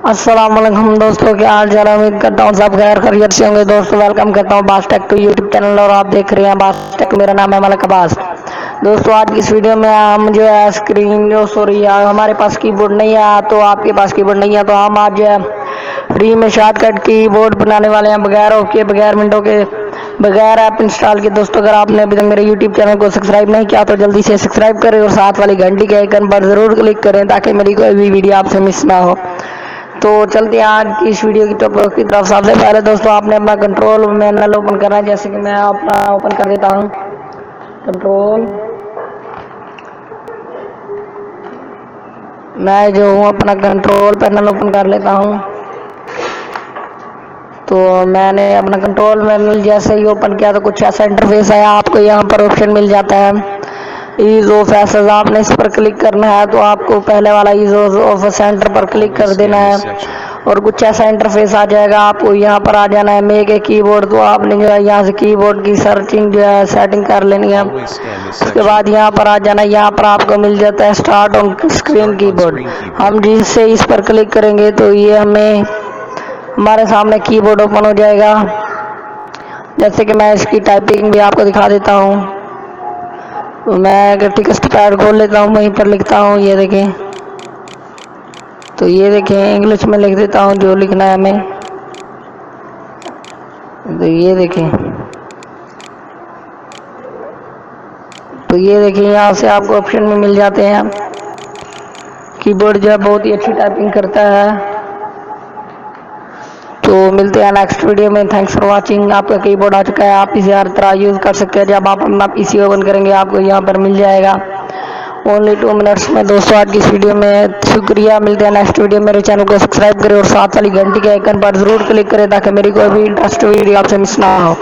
अस्सलाम वालेकुम दोस्तों, क्या हाल चाल है। उम्मीद करता हूँ सब खैर खैरियत से होंगे। दोस्तों वेलकम करता हूँ बास टेक टू यूट्यूब चैनल और आप देख रहे हैं बास टेक। मेरा नाम है मलिक अब्बास। दोस्तों आज की इस वीडियो में हम जो है स्क्रीन जो सॉरी हमारे पास कीबोर्ड नहीं है, तो आपके पास कीबोर्ड नहीं है तो हम आज जो है फ्री में शॉर्टकट कीबोर्ड बनाने वाले हैं, बगैर ओके बगैर विंडो के बगैर ऐप इंस्टॉल के। दोस्तों अगर आपने अभी तक मेरे यूट्यूब चैनल को सब्सक्राइब नहीं किया तो जल्दी से सब्सक्राइब करें और साथ वाली घंटी के आइकन पर ज़रूर क्लिक करें ताकि मेरी कोई भी वीडियो आपसे मिस ना हो। तो चलते हैं आज की इस वीडियो की टॉपिक की तरफ। सबसे पहले दोस्तों आपने अपना कंट्रोल मैनुअल ओपन करना है, जैसे कि मैं अपना ओपन कर देता हूँ कंट्रोल। मैं जो हूँ अपना कंट्रोल पैनल ओपन कर लेता हूँ। तो मैंने अपना कंट्रोल मैनुअल जैसे ही ओपन किया तो कुछ ऐसा इंटरफेस आया। आपको यहाँ पर ऑप्शन मिल जाता है ईज ऑफ एक्सेस, आपने इस पर क्लिक करना है। तो आपको पहले वाला ईज ऑफ सेंटर पर क्लिक कर देना है और कुछ ऐसा इंटरफेस आ जाएगा। आपको यहाँ पर आ जाना है मेक ए कीबोर्ड। तो आपने जो है यहाँ से कीबोर्ड की सर्चिंग जो है सेटिंग कर लेनी है। उसके बाद यहाँ पर आ जाना है, यहाँ पर आपको मिल जाता है स्टार्ट ऑन स्क्रीन कीबोर्ड। हम जिससे इस पर क्लिक करेंगे तो ये हमें हमारे सामने कीबोर्ड ओपन हो जाएगा। जैसे कि मैं इसकी टाइपिंग भी आपको दिखा देता हूँ। तो मैं अगर टेक्स्ट पैड खोल लेता हूँ, वहीं पर लिखता हूँ, ये देखें। तो ये देखें इंग्लिश में लिख देता हूँ जो लिखना है हमें। तो ये देखें, तो ये देखिए यहाँ से आपको ऑप्शन में मिल जाते हैं। कीबोर्ड जो है बहुत ही अच्छी टाइपिंग करता है। तो मिलते हैं नेक्स्ट वीडियो में। Thanks for watching. आपका कीबोर्ड आ चुका है, आप इसे हर तरह यूज़ कर सकते हैं। जब आप अपना पीसी ओपन करेंगे आपको यहाँ पर मिल जाएगा ओनली 2 मिनट्स में। दोस्तों आज की इस वीडियो में शुक्रिया। मिलते हैं नेक्स्ट वीडियो। मेरे चैनल को सब्सक्राइब करें और साथ वाली घंटी के आइकन पर ज़रूर क्लिक करें ताकि मेरी कोई भी इंटरेस्ट वीडियो आपसे मिस ना हो।